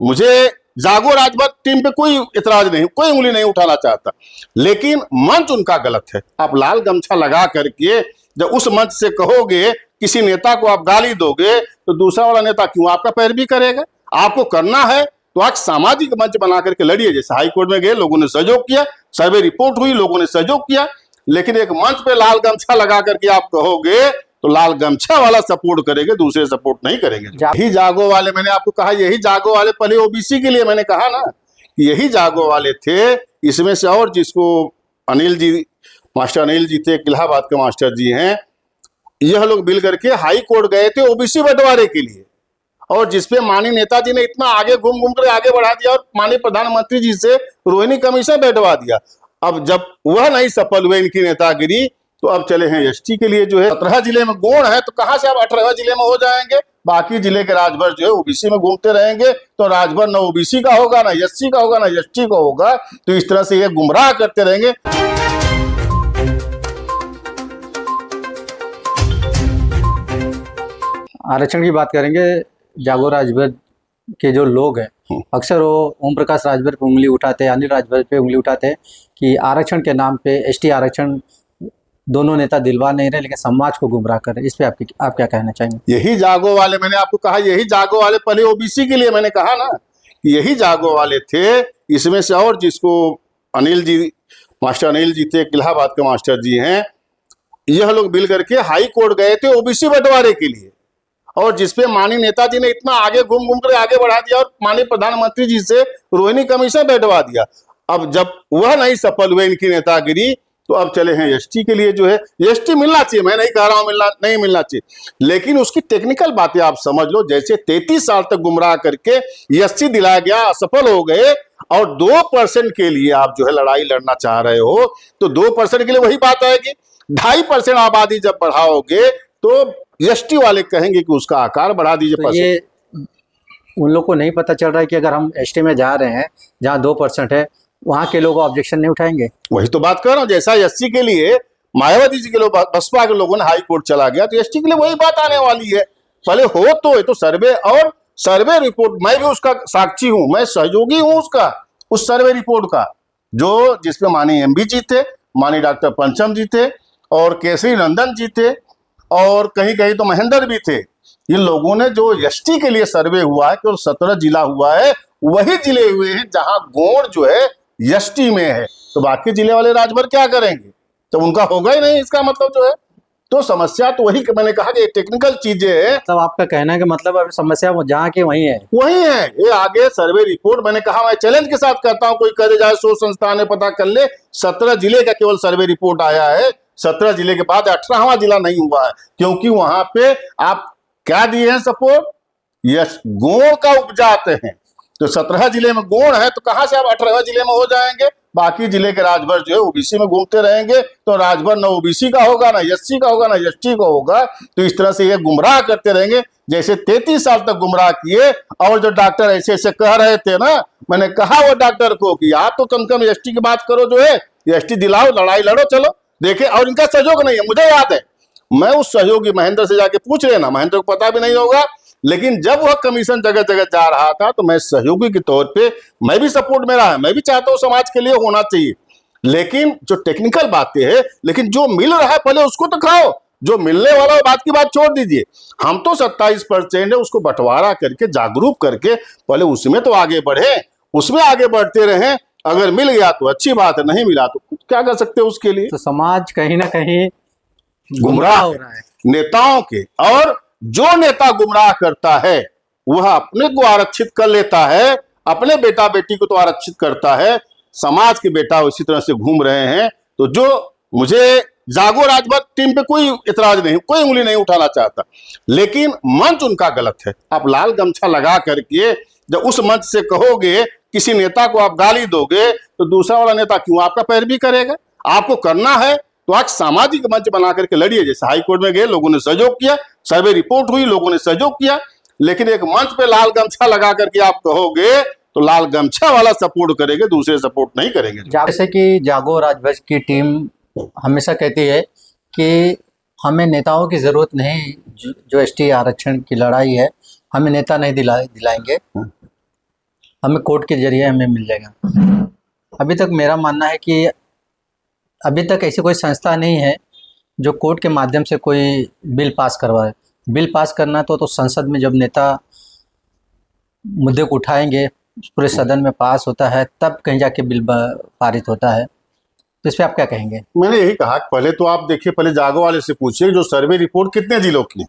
मुझे जागो राजभर टीम पे कोई इतराज नहीं, कोई उंगली नहीं उठाना चाहता, लेकिन मंच उनका गलत है। आप लाल गमछा लगा करके जब उस मंच से कहोगे, किसी नेता को आप गाली दोगे, तो दूसरा वाला नेता क्यों आपका पैरवी करेगा? आपको करना है तो आज सामाजिक मंच बना करके लड़िए। जैसे हाई कोर्ट में गए, लोगों ने सहयोग किया, सर्वे रिपोर्ट हुई, लोगों ने सहयोग किया, लेकिन एक मंच पे लाल गमछा लगा करके आप कहोगे तो लाल गमछा वाला सपोर्ट करेंगे, दूसरे सपोर्ट नहीं करेंगे। यही जागो वाले, मैंने आपको कहा यही जागो वाले पहले ओबीसी के लिए मैंने कहा ना, यही जागो वाले थे। इसमें से और जिसको अनिल जी, मास्टर अनिल जी थे, इलाहाबाद के मास्टर जी हैं, यह लोग मिल करके हाई कोर्ट गए थे ओबीसी बंटवारे के लिए, और जिसपे माननीय नेताजी ने इतना आगे घूम घूम कर आगे बढ़ा दिया और माननीय प्रधानमंत्री जी से रोहिणी कमीशन बैठवा दिया। अब जब वह नहीं सफल हुए इनकी नेतागिरी, तो अब चले हैं एसटी के लिए। जो है 17 जिले में गुण है, तो कहां से आप 18 जिले में हो जाएंगे? बाकी जिले के राजभर जो है ओबीसी में घूमते रहेंगे, तो राजभर न ओबीसी का होगा, ना एससी का होगा, ना एसटी का होगा। तो इस तरह से ये गुमराह करते रहेंगे। आरक्षण की बात करेंगे, जागो राजभर के जो लोग हैं अक्सर वो ओम प्रकाश राजभर पे उंगली उठाते हैं, अनिल राजभर पे उंगली उठाते हैं कि आरक्षण के नाम पे एसटी आरक्षण दोनों नेता दिलवा नहीं रहे, लेकिन समाज को गुमराह कर रहे हैं। इस पे आप क्या कहना चाहेंगे? यही जागो वाले, मैंने आपको कहा यही जागो वाले पहले ओबीसी के लिए मैंने कहा ना, यही जागो वाले थे। इसमें से और जिसको अनिल जी, मास्टर अनिल जी थे, इलाहाबाद के मास्टर जी हैं, यह लोग मिल करके हाई कोर्ट गए थे ओबीसी बंटवारे के लिए, और जिसपे माननीय नेताजी ने इतना आगे घूम घूम कर आगे बढ़ा दिया और माननीय प्रधानमंत्री जी से रोहिणी कमीशन बैठवा दिया। अब जब वह नहीं सफल हुए इनकी नेतागिरी, तो अब चले हैं एसटी के लिए। जो है एसटी मिलना चाहिए, मैं नहीं कह रहा हूं मिलना नहीं मिलना चाहिए, लेकिन उसकी टेक्निकल बातें आप समझ लो। जैसे 33 साल तक गुमराह करके एससी दिलाया गया, असफल हो गए, और 2% के लिए आप जो है लड़ाई लड़ना चाह रहे हो, तो 2% के लिए वही बात आएगी। 2.5% आबादी जब बढ़ाओगे तो एसटी वाले कहेंगे कि उसका आकार बढ़ा दीजिए। तो ये उन लोग को नहीं पता चल रहा है कि अगर हम एसटी में जा रहे हैं जहाँ 2% है, वहाँ के लोग ऑब्जेक्शन नहीं उठाएंगे? वही तो बात कर रहा हूँ। जैसा एससी के लिए मायावती जी के लोग, बसपा के लोगों ने हाई कोर्ट चला गया, तो एसटी के लिए वही बात आने वाली है। पहले हो तो ये तो सर्वे, और सर्वे रिपोर्ट मैं भी उसका साक्षी हूं, मैं सहयोगी हूं उसका, उस सर्वे रिपोर्ट का, जो जिसमें माननीय एमबी जी थे, माननीय डॉक्टर पंचम जी थे, और केसरी नंदन जी थे, और कहीं कहीं तो महेंद्र भी थे। ये लोगों ने जो एसटी के लिए सर्वे हुआ है, केवल 17 जिला हुआ है, वही जिले हुए हैं जहां गोंड जो है एसटी में है। तो बाकी जिले वाले राजभर क्या करेंगे? तो उनका होगा ही नहीं, इसका मतलब जो है। तो समस्या तो वही, मैंने कहा कि टेक्निकल चीजें है। तब आपका कहना है कि मतलब अभी समस्या जहाँ के वही है, वही है। ये आगे सर्वे रिपोर्ट, मैंने कहा मैं चैलेंज के साथ करता हूं, कोई करे जाए, 100 संस्थान ने पता कर ले, 17 जिले का केवल सर्वे रिपोर्ट आया है। 17 जिले के बाद 18वां जिला नहीं हुआ है, क्योंकि वहां पे आप क्या दिए हैं सपोर्ट? यस, गोड़ का उपजाते हैं। तो 17 जिले में गोड़ है, तो कहां से आप 18 जिले में हो जाएंगे? बाकी जिले के राजभर जो है ओबीसी में घूमते रहेंगे, तो राजभर न ओबीसी का होगा, ना एससी का होगा, ना एसटी का होगा। तो इस तरह से ये गुमराह करते रहेंगे। जैसे 33 साल तक गुमराह किए, और जो डॉक्टर ऐसे ऐसे कह रहे थे ना, मैंने कहा वो डॉक्टर को कि आप तो कम कम एसटी की बात करो, जो है एसटी दिलाओ, लड़ाई लड़ो, चलो देखे। और इनका सहयोग नहीं है, मुझे याद है, मैं उस सहयोगी महेंद्र से जाके पूछ लेना, महेंद्र को पता भी नहीं होगा, लेकिन जब वह कमीशन जगह जगह जा रहा था, तो मैं सहयोगी के तौर पे, मैं भी सपोर्ट मेरा है, मैं भी चाहता हूं समाज के लिए होना चाहिए, लेकिन जो टेक्निकल बातें हैं, लेकिन जो मिल रहा है पहले उसको तो खाओ। जो मिलने वाला है बात की बात छोड़ दीजिए। हम तो 27% है, उसको बंटवारा करके, जागरूक करके पहले उसमें तो आगे बढ़े, उसमें आगे बढ़ते रहे। अगर मिल गया तो अच्छी बात है, नहीं मिला तो क्या कर सकते हैं उसके लिए। तो समाज कहीं ना कहीं गुमराह हो रहा है नेताओं के, और जो नेता गुमराह करता है वह अपने को आरक्षित कर लेता है, अपने बेटा बेटी को तो आरक्षित करता है, समाज के बेटा इसी तरह से घूम रहे हैं। तो जो मुझे जागो राजभर टीम पे कोई इतराज नहीं, कोई उंगली नहीं उठाना चाहता, लेकिन मंच उनका गलत है। आप लाल गमछा लगा करके जब उस मंच से कहोगे, किसी नेता को आप गाली दोगे, तो दूसरा वाला नेता क्यों आपका पैरवी करेगा? आपको करना है तो आज सामाजिक मंच बना करके लड़िए। जैसे हाई कोर्ट में गए, लोगों ने सहयोग किया, सर्वे रिपोर्ट हुई, लोगों ने सहयोग किया, लेकिन एक मंच पे लाल गमछा लगा करके आप कहोगे तो लाल गमछा वाला सपोर्ट करेंगे, दूसरे सपोर्ट नहीं करेंगे। जैसे कि जागो राजभर की टीम हमेशा कहती है कि हमें नेताओं की जरूरत नहीं, जो एसटी आरक्षण की लड़ाई है हमें नेता नहीं दिलाएंगे, हमें कोर्ट के जरिए हमें मिल जाएगा। अभी तक मेरा मानना है कि अभी तक ऐसी कोई संस्था नहीं है जो कोर्ट के माध्यम से कोई बिल पास करवाए। बिल पास करना तो संसद में जब नेता मुद्दे को उठाएंगे, पूरे सदन में पास होता है, तब कहीं जाके बिल पारित होता है। तो इस पर आप क्या कहेंगे? मैंने यही कहा कि पहले तो आप देखिए, पहले जागो वाले से पूछिए जो सर्वे रिपोर्ट कितने जिलों की है।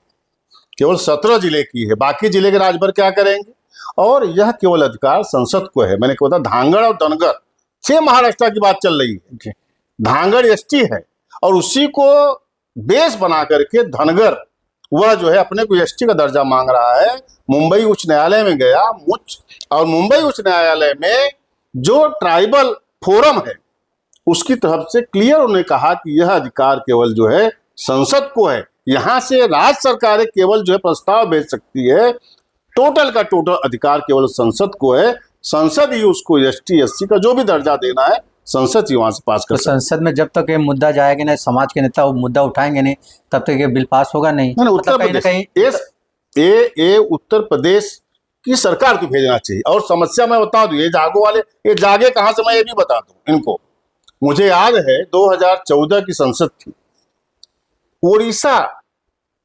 केवल 17 जिले की है, बाकी जिले के राजभर क्या करेंगे। और यह केवल अधिकार संसद को है। मैंने कहा था धांगड़ और धनगर, 6 महाराष्ट्र की बात चल रही है। धांगड़ एसटी है और उसी को बेस बना करके धनगर वह जो है अपने को एसटी का दर्जा मांग रहा है। मुंबई उच्च न्यायालय में गया और मुंबई उच्च न्यायालय में जो ट्राइबल फोरम है उसकी तरफ से क्लियर उन्होंने कहा कि यह अधिकार केवल जो है संसद को है। यहां से राज्य सरकारें केवल जो है प्रस्ताव भेज सकती है। टोटल का टोटल अधिकार केवल संसद को है। संसद ही उसको एसटी एससी का जो भी दर्जा देना है संसद ही वहां से पास कर। तो संसद में जब तक ये मुद्दा जाएगा नहीं, समाज के नेता वो मुद्दा उठाएंगे नहीं, तब तक ये बिल पास होगा नहीं। उत्तर प्रदेश ये उत्तर प्रदेश की सरकार को भेजना चाहिए। और समस्या मैं बता दूं, ये जागो वाले ये जागे कहां से, मैं ये भी बता दूं इनको। मुझे याद है 2014 की संसद थी, उड़ीसा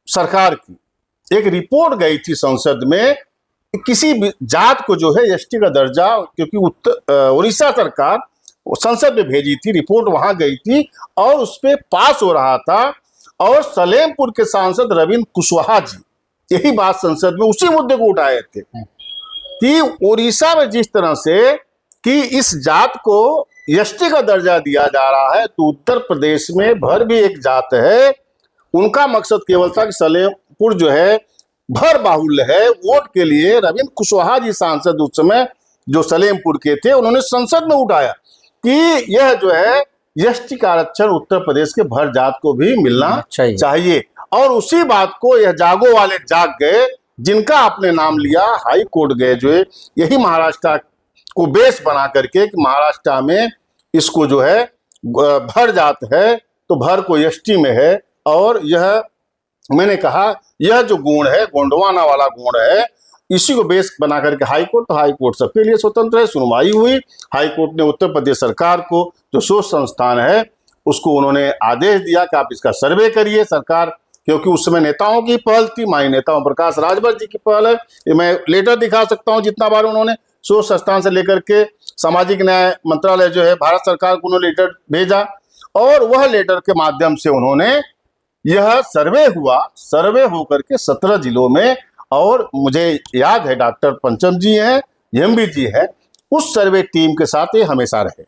सरकार की एक रिपोर्ट गई थी संसद में, किसी जात को जो है एसटी का दर्जा, क्योंकि उड़ीसा सरकार संसद में भेजी थी, रिपोर्ट वहां गई थी और उस पर पास हो रहा था। और सलेमपुर के सांसद रविंद्र कुशवाहा जी यही बात संसद में उसी मुद्दे को उठाए थे कि उड़ीसा में जिस तरह से कि इस जात को एसटी का दर्जा दिया जा रहा है, तो उत्तर प्रदेश में भर भी एक जात है। उनका मकसद केवल था कि सलेमपुर जो है भर बाहुल्य है। वोट के लिए रविंद्र कुशवाहा जी सांसद उस समय जो सलेमपुर के थे, उन्होंने संसद में उठाया कि यह जो है एसटी का आरक्षण उत्तर प्रदेश के भर जात को भी मिलना चाहिए। और उसी बात को यह जागो वाले जाग गए, जिनका आपने नाम लिया, हाई कोर्ट गए, जो है यही महाराष्ट्र को बेस बना करके कि महाराष्ट्र में इसको जो है भर जात है तो भर को एसटी में है। और यह मैंने कहा यह जो गुण है, गोंडवाना वाला गुण है, इसी को बेस बना करके हाई कोर्ट, तो हाई कोर्ट सबके लिए स्वतंत्र है। सुनवाई हुई, हाई कोर्ट ने उत्तर प्रदेश सरकार को जो शोध संस्थान है उसको उन्होंने आदेश दिया कि आप इसका सर्वे करिए। सरकार, क्योंकि उस समय नेताओं की पहल थी, माननीय नेताओं प्रकाश राजभर जी की पहल है, ये मैं लेटर दिखा सकता हूँ जितना बार उन्होंने शोध संस्थान से लेकर के सामाजिक न्याय मंत्रालय जो है भारत सरकार को उन्होंने लेटर भेजा। और वह लेटर के माध्यम से उन्होंने यह सर्वे हुआ, सर्वे होकर के 17 जिलों में। और मुझे याद है डॉक्टर पंचम जी हैं, एमबी जी हैं, उस सर्वे टीम के साथ ये हमेशा रहे।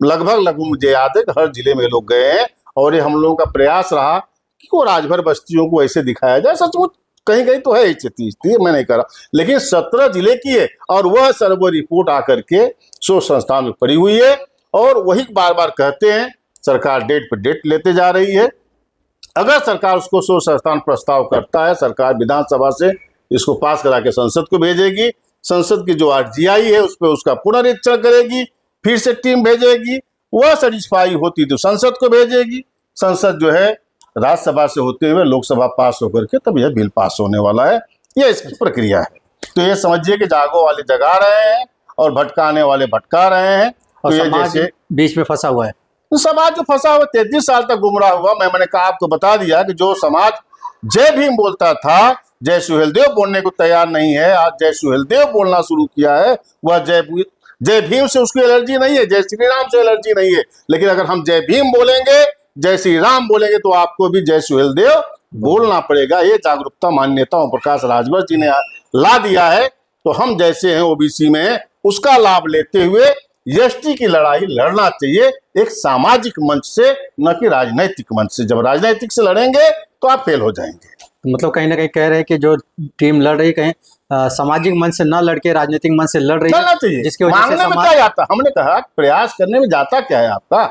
लगभग मुझे याद है कि हर जिले में लोग गए हैं और ये हम लोगों का प्रयास रहा कि वो राजभर बस्तियों को ऐसे दिखाया जाए। सचमुच कहीं कहीं तो है इसलिए मैं नहीं कर रहा, लेकिन 17 जिले की है और वह सर्वे रिपोर्ट आकर के शोध संस्थान में पड़ी हुई है। और वही बार बार कहते हैं, सरकार डेट पर डेट लेते जा रही है। अगर सरकार उसको शोध संस्थान प्रस्ताव करता है, सरकार विधानसभा से इसको पास करा के संसद को भेजेगी। संसद की जो आरजीआई है उस पर उसका पुनरीक्षण करेगी, फिर से टीम भेजेगी, वह सेटिस्फाई होती तो संसद को भेजेगी। संसद जो है राज्यसभा से होते हुए लोकसभा पास होकर के तब यह बिल पास होने वाला है। यह इसकी प्रक्रिया है। तो ये समझिए कि जागो वाले जगा रहे हैं और भटकाने वाले भटका रहे हैं। और तो समाज बीच में फंसा हुआ है। तो समाज जो फंसा हुआ 33 साल तक गुमराह हुआ। मैंने कहा आपको बता दिया कि जो समाज जय भीम बोलता था, जय सुहेलदेव बोलने को तैयार नहीं है, आज जय सुहेलदेव बोलना शुरू किया है। वह जय भीम से उसकी एलर्जी नहीं है, जय श्री राम से एलर्जी नहीं है। लेकिन अगर हम जय भीम बोलेंगे, जय श्री राम बोलेंगे, तो आपको भी जय सुहेलदेव बोलना पड़ेगा। ये जागरूकता मान्यता प्रकाश राजभर जी ने ला दिया है। तो हम जैसे हैं ओबीसी में, उसका लाभ लेते हुए एसटी की लड़ाई लड़ना चाहिए एक सामाजिक मंच से, न कि राजनैतिक मंच से। जब राजनैतिक से लड़ेंगे तो आप फेल हो जाएंगे। मतलब कहीं ना कहीं कह रहे हैं कि जो टीम लड़ रही कहीं सामाजिक मंच से ना लड़के राजनीतिक मंच से लड़ रही है, जिसकी वजह से मांगने में क्या जाता। हमने कहा प्रयास करने में जाता क्या है आपका,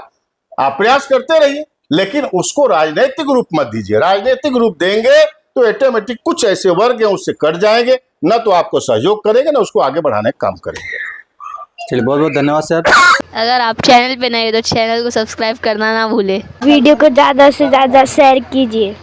आप प्रयास करते रहिए, लेकिन उसको राजनैतिक रूप मत दीजिए। राजनैतिक रूप देंगे तो ऑटोमेटिक कुछ ऐसे वर्ग हैं उससे कट जाएंगे, न तो आपको सहयोग करेंगे, न उसको आगे बढ़ाने का काम करेंगे। चलिए, बहुत बहुत धन्यवाद सर। अगर आप चैनल पे नए हो तो चैनल को सब्सक्राइब करना ना भूले। वीडियो को ज़्यादा से ज़्यादा शेयर कीजिए।